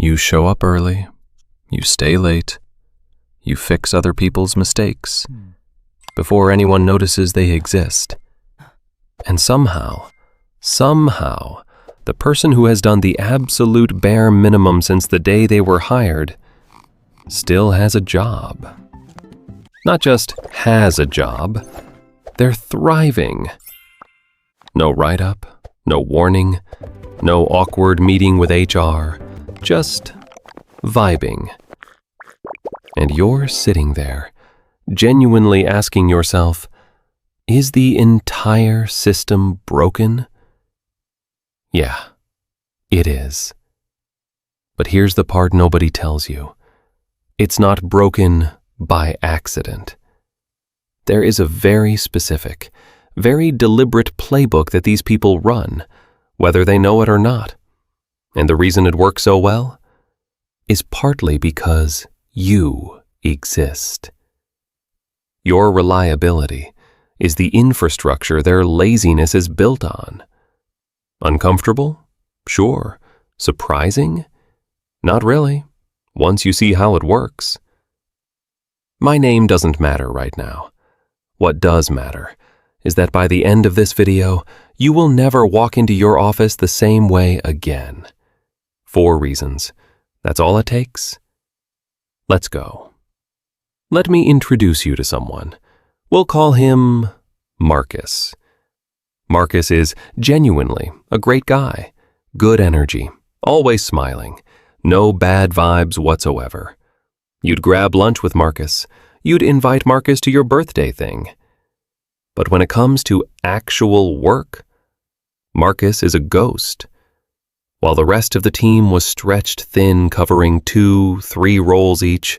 You show up early, you stay late, you fix other people's mistakes before anyone notices they exist. And somehow, the person who has done the absolute bare minimum since the day they were hired still has a job. Not just has a job, they're thriving. No write-up, no warning, no awkward meeting with HR, just vibing. And you're sitting there, genuinely asking yourself, is the entire system broken? Yeah, it is. But here's the part nobody tells you. It's not broken by accident. There is a very specific, very deliberate playbook that these people run, whether they know it or not. And the reason it works so well is partly because you exist. Your reliability is the infrastructure their laziness is built on. Uncomfortable? Sure. Surprising? Not really, once you see how it works. My name doesn't matter right now. What does matter is that by the end of this video, you will never walk into your office the same way again. 4 reasons. That's all it takes? Let's go. Let me introduce you to someone. We'll call him Marcus. Marcus is genuinely a great guy. Good energy, always smiling, no bad vibes whatsoever. You'd grab lunch with Marcus. You'd invite Marcus to your birthday thing. But when it comes to actual work, Marcus is a ghost. While the rest of the team was stretched thin, covering 2-3 roles each,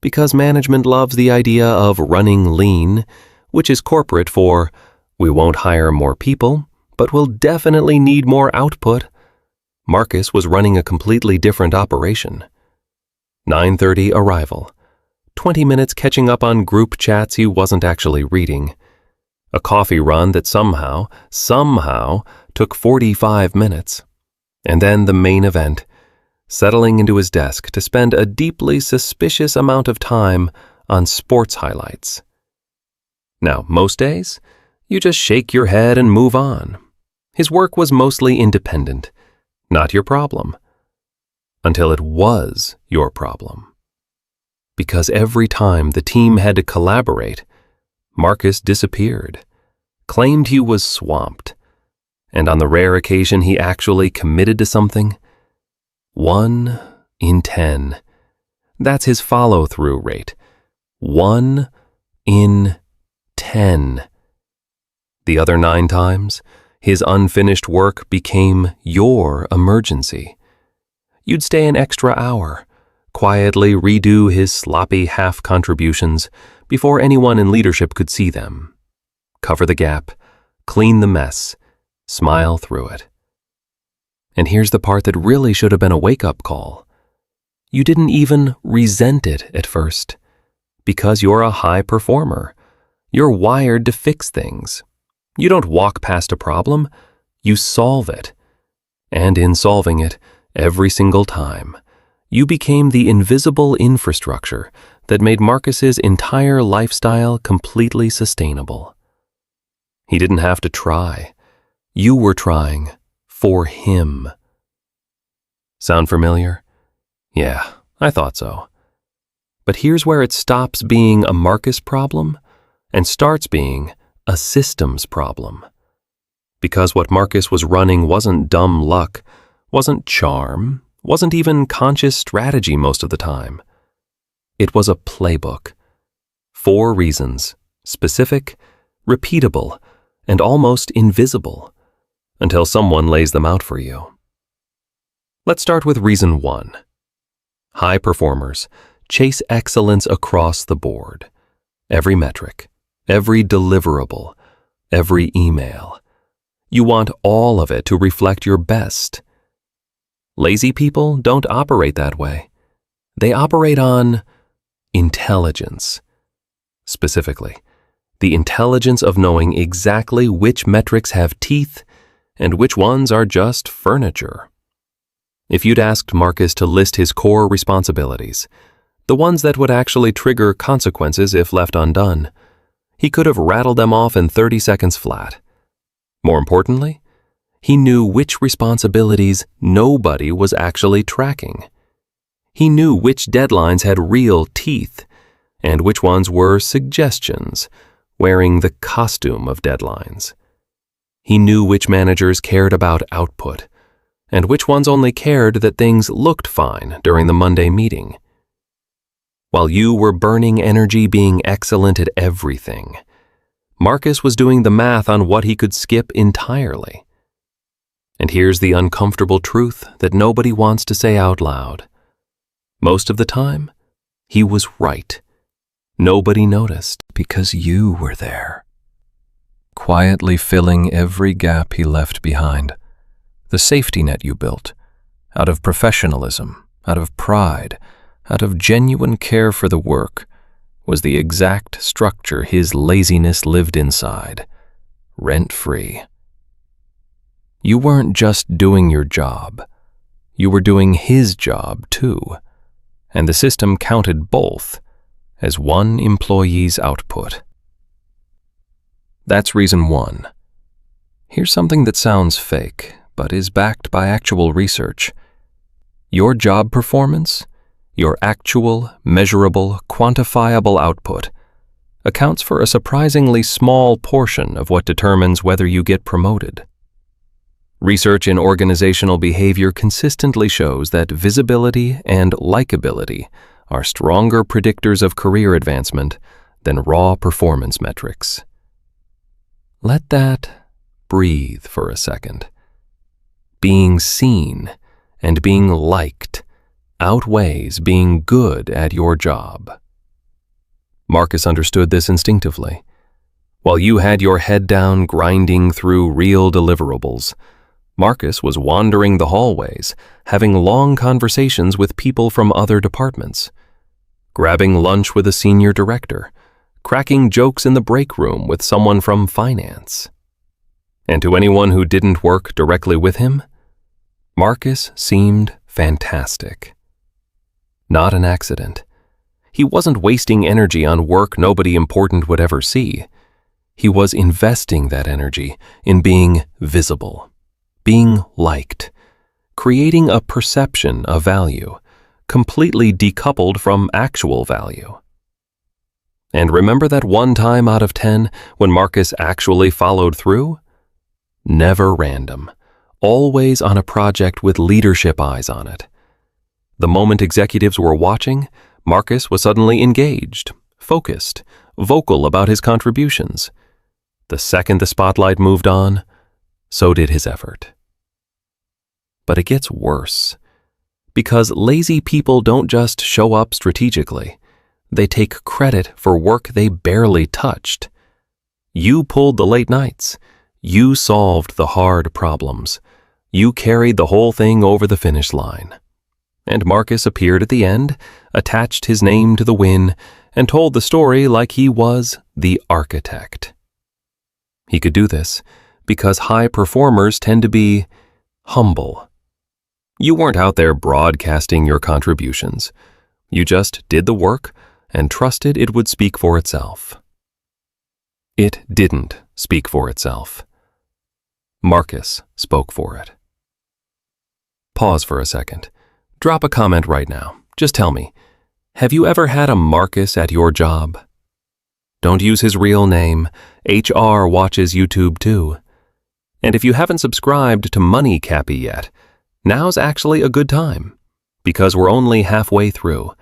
because management loves the idea of running lean, which is corporate for, we won't hire more people, but we'll definitely need more output. Marcus was running a completely different operation. 9:30 arrival. 20 minutes catching up on group chats he wasn't actually reading. A coffee run that somehow took 45 minutes. And then the main event, settling into his desk to spend a deeply suspicious amount of time on sports highlights. Now, most days, you just shake your head and move on. His work was mostly independent, not your problem. Until it was your problem. Because every time the team had to collaborate, Marcus disappeared, claimed he was swamped, and on the rare occasion he actually committed to something, 1 in 10. That's his follow-through rate. 1 in 10. The other 9 times, his unfinished work became your emergency. You'd stay an extra hour, quietly redo his sloppy half contributions before anyone in leadership could see them. Cover the gap, clean the mess, smile through it. And here's the part that really should have been a wake-up call. You didn't even resent it at first, because you're a high performer. You're wired to fix things. You don't walk past a problem, you solve it. And in solving it, every single time, you became the invisible infrastructure that made Marcus's entire lifestyle completely sustainable. He didn't have to try. You were trying for him. Sound familiar? Yeah, I thought so. But here's where it stops being a Marcus problem and starts being a systems problem. Because what Marcus was running wasn't dumb luck, wasn't charm, wasn't even conscious strategy most of the time. It was a playbook. 4 reasons, specific, repeatable, and almost invisible, until someone lays them out for you. Let's start with reason 1. High performers chase excellence across the board. Every metric, every deliverable, every email. You want all of it to reflect your best. Lazy people don't operate that way. They operate on intelligence. Specifically, the intelligence of knowing exactly which metrics have teeth and which ones are just furniture. If you'd asked Marcus to list his core responsibilities, the ones that would actually trigger consequences if left undone, he could have rattled them off in 30 seconds flat. More importantly, he knew which responsibilities nobody was actually tracking. He knew which deadlines had real teeth and which ones were suggestions, wearing the costume of deadlines. He knew which managers cared about output and which ones only cared that things looked fine during the Monday meeting. While you were burning energy being excellent at everything, Marcus was doing the math on what he could skip entirely. And here's the uncomfortable truth that nobody wants to say out loud. Most of the time, he was right. Nobody noticed because you were there, quietly filling every gap he left behind. The safety net you built, out of professionalism, out of pride, out of genuine care for the work, was the exact structure his laziness lived inside, rent-free. You weren't just doing your job. You were doing his job, too, and the system counted both as one employee's output. That's reason one. Here's something that sounds fake, but is backed by actual research. Your job performance, your actual, measurable, quantifiable output, accounts for a surprisingly small portion of what determines whether you get promoted. Research in organizational behavior consistently shows that visibility and likability are stronger predictors of career advancement than raw performance metrics. Let that breathe for a second. Being seen and being liked outweighs being good at your job. Marcus understood this instinctively. While you had your head down grinding through real deliverables, Marcus was wandering the hallways, having long conversations with people from other departments, grabbing lunch with a senior director, cracking jokes in the break room with someone from finance. And to anyone who didn't work directly with him, Marcus seemed fantastic. Not an accident. He wasn't wasting energy on work nobody important would ever see. He was investing that energy in being visible, being liked, creating a perception of value, completely decoupled from actual value. And remember that one time out of 10 when Marcus actually followed through? Never random, always on a project with leadership eyes on it. The moment executives were watching, Marcus was suddenly engaged, focused, vocal about his contributions. The second the spotlight moved on, so did his effort. But it gets worse, because lazy people don't just show up strategically. They take credit for work they barely touched. You pulled the late nights. You solved the hard problems. You carried the whole thing over the finish line. And Marcus appeared at the end, attached his name to the win, and told the story like he was the architect. He could do this because high performers tend to be humble. You weren't out there broadcasting your contributions. You just did the work and trusted it would speak for itself. It didn't speak for itself. Marcus spoke for it. Pause for a second. Drop a comment right now. Just tell me, have you ever had a Marcus at your job? Don't use his real name. HR watches YouTube too. And if you haven't subscribed to Money Capy yet, now's actually a good time, because we're only halfway through,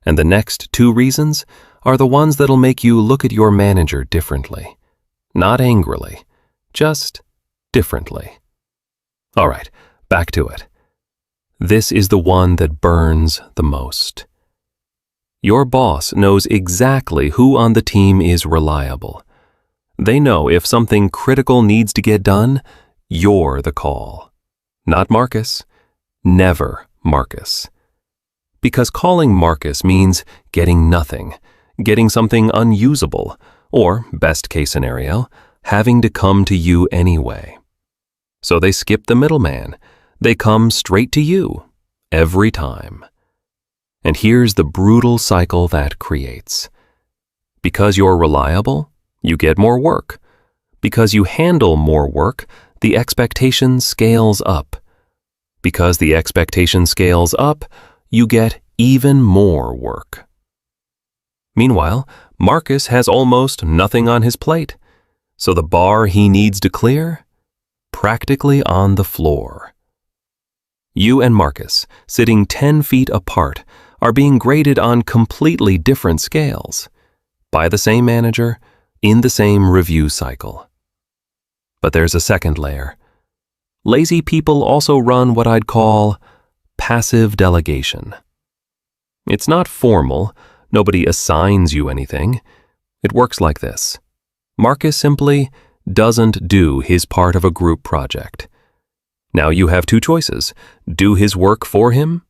and the next 2 reasons are the ones that'll make you look at your manager differently. Not angrily, just differently. All right, back to it. This is the one that burns the most. Your boss knows exactly who on the team is reliable. They know if something critical needs to get done, you're the call. Not Marcus. Never Marcus. Because calling Marcus means getting nothing, getting something unusable, or, best case scenario, having to come to you anyway. So they skip the middleman. They come straight to you, every time. And here's the brutal cycle that creates. Because you're reliable, you get more work. Because you handle more work, the expectation scales up. Because the expectation scales up, you get even more work. Meanwhile, Marcus has almost nothing on his plate, so the bar he needs to clear? Practically on the floor. You and Marcus, sitting 10 feet apart, are being graded on completely different scales, by the same manager, in the same review cycle. But there's a second layer. Lazy people also run what I'd call passive delegation. It's not formal, nobody assigns you anything. It works like this. Marcus simply doesn't do his part of a group project. Now you have two choices: do his work for him,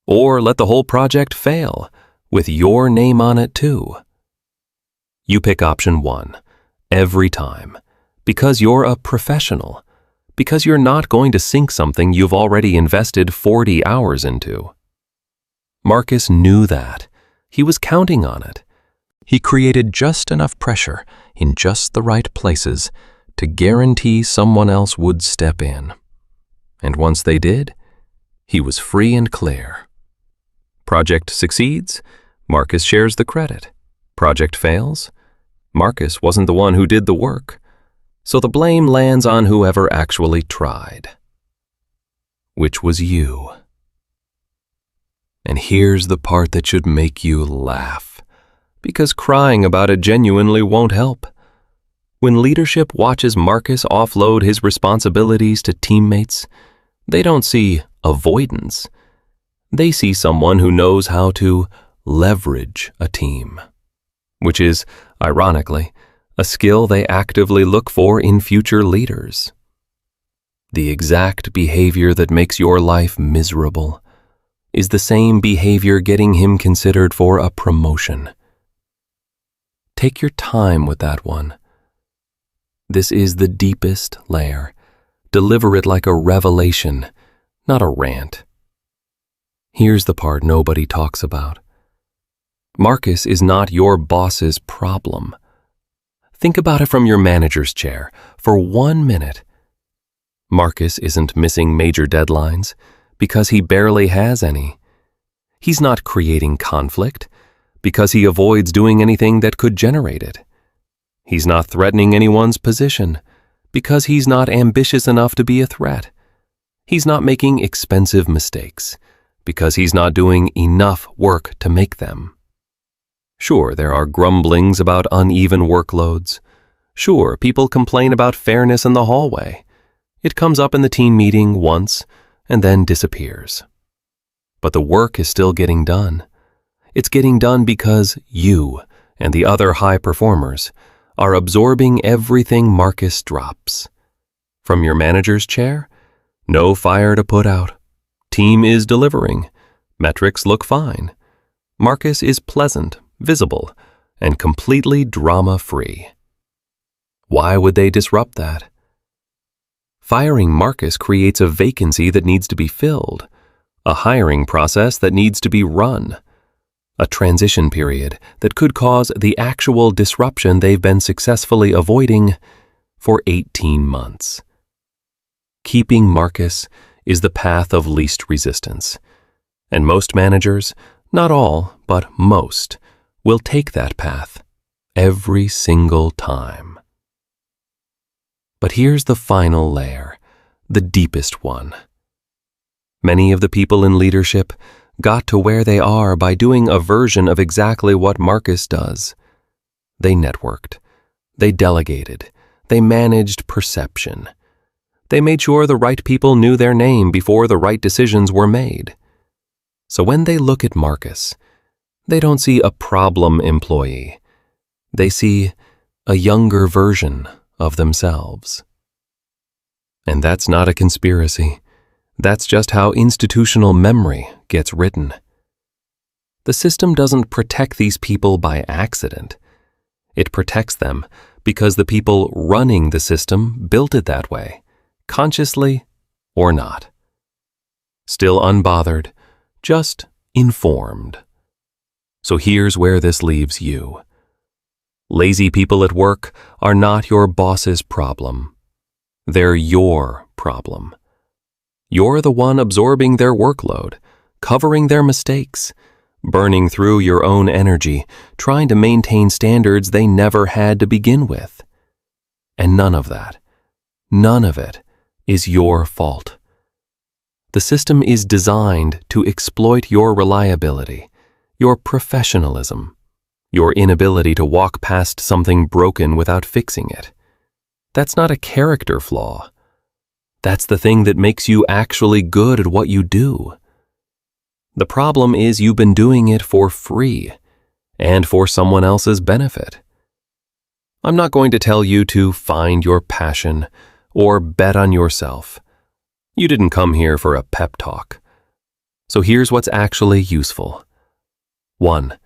or let the whole project fail, with your name on it too. You pick option 1, every time, because you're a professional, because you're not going to sink something you've already invested 40 hours into. Marcus knew that. He was counting on it. He created just enough pressure in just the right places to guarantee someone else would step in. And once they did, he was free and clear. Project succeeds, Marcus shares the credit. Project fails, Marcus wasn't the one who did the work, so the blame lands on whoever actually tried, which was you. And here's the part that should make you laugh, because crying about it genuinely won't help. When leadership watches Marcus offload his responsibilities to teammates, they don't see avoidance. They see someone who knows how to leverage a team, which is, ironically, a skill they actively look for in future leaders. The exact behavior that makes your life miserable is the same behavior getting him considered for a promotion. Take your time with that one. This is the deepest layer. Deliver it like a revelation, not a rant. Here's the part nobody talks about. Marcus is not your boss's problem. Think about it from your manager's chair for 1 minute. Marcus isn't missing major deadlines because he barely has any. He's not creating conflict because he avoids doing anything that could generate it. He's not threatening anyone's position because he's not ambitious enough to be a threat. He's not making expensive mistakes because he's not doing enough work to make them. Sure, there are grumblings about uneven workloads. Sure, people complain about fairness in the hallway. It comes up in the team meeting once and then disappears. But the work is still getting done. It's getting done because you and the other high performers are absorbing everything Marcus drops. From your manager's chair, no fire to put out. Team is delivering. Metrics look fine. Marcus is pleasant, visible, and completely drama-free. Why would they disrupt that? Firing Marcus creates a vacancy that needs to be filled, a hiring process that needs to be run, a transition period that could cause the actual disruption they've been successfully avoiding for 18 months. Keeping Marcus is the path of least resistance, and most managers, not all, but most, will take that path every single time. But here's the final layer, the deepest one. Many of the people in leadership got to where they are by doing a version of exactly what Marcus does. They networked, they delegated, they managed perception. They made sure the right people knew their name before the right decisions were made. So when they look at Marcus, they don't see a problem employee. They see a younger version of themselves. And that's not a conspiracy. That's just how institutional memory gets written. The system doesn't protect these people by accident. It protects them because the people running the system built it that way, consciously or not. Still unbothered, just informed. So here's where this leaves you. Lazy people at work are not your boss's problem. They're your problem. You're the one absorbing their workload, covering their mistakes, burning through your own energy, trying to maintain standards they never had to begin with. And none of it is your fault. The system is designed to exploit your reliability, your professionalism, your inability to walk past something broken without fixing it. That's not a character flaw. That's the thing that makes you actually good at what you do. The problem is you've been doing it for free and for someone else's benefit. I'm not going to tell you to find your passion or bet on yourself. You didn't come here for a pep talk. So here's what's actually useful. 1.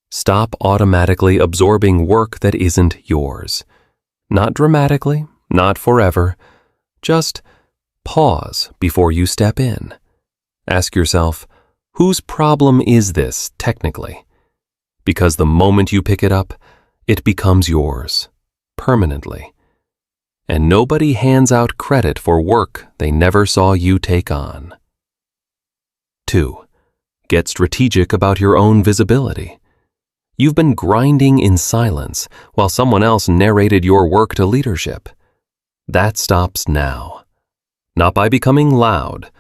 Stop automatically absorbing work that isn't yours. Not dramatically, not forever. Just pause before you step in. Ask yourself, whose problem is this technically? Because the moment you pick it up, it becomes yours, permanently. And nobody hands out credit for work they never saw you take on. 2. Get strategic about your own visibility. You've been grinding in silence while someone else narrated your work to leadership. That stops now. Not by becoming loud,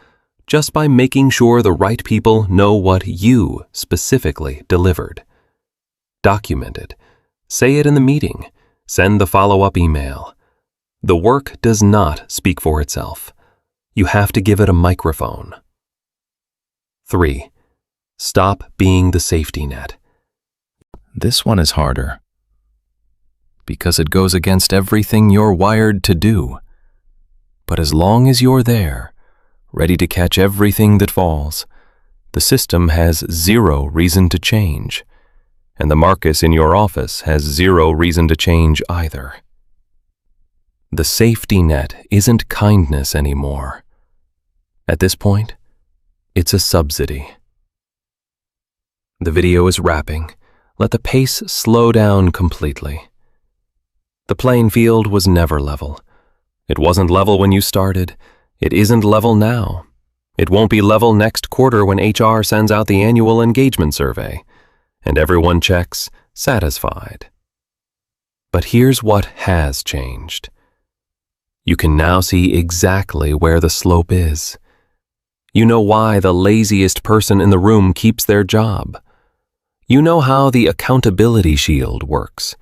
just by making sure the right people know what you specifically delivered. Document it. Say it in the meeting. Send the follow-up email. The work does not speak for itself. You have to give it a microphone. 3. Stop being the safety net. This one is harder, because it goes against everything you're wired to do. But as long as you're there, ready to catch everything that falls, the system has zero reason to change, and the Marcus in your office has zero reason to change either. The safety net isn't kindness anymore. At this point, it's a subsidy. The video is wrapping. Let the pace slow down completely. The playing field was never level. It wasn't level when you started. It isn't level now. It won't be level next quarter when HR sends out the annual engagement survey, and everyone checks satisfied. But here's what has changed. You can now see exactly where the slope is. You know why the laziest person in the room keeps their job. You know how the accountability shield works.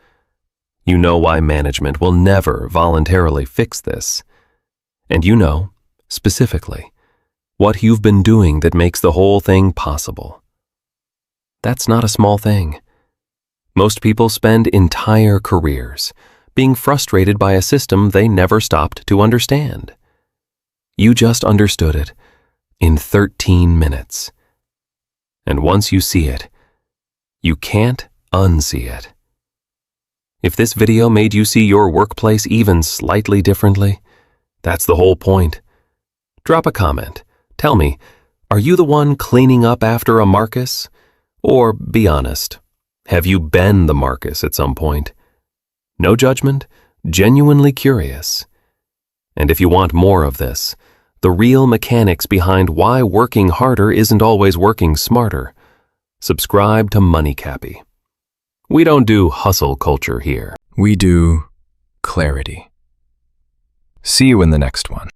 You know why management will never voluntarily fix this. And you know, specifically, what you've been doing that makes the whole thing possible. That's not a small thing. Most people spend entire careers being frustrated by a system they never stopped to understand. You just understood it in 13 minutes. And once you see it, you can't unsee it. If this video made you see your workplace even slightly differently, that's the whole point. Drop a comment. Tell me, are you the one cleaning up after a Marcus? Or, be honest, have you been the Marcus at some point? No judgment, genuinely curious. And if you want more of this, the real mechanics behind why working harder isn't always working smarter, subscribe to Money Capy. We don't do hustle culture here. We do clarity. See you in the next one.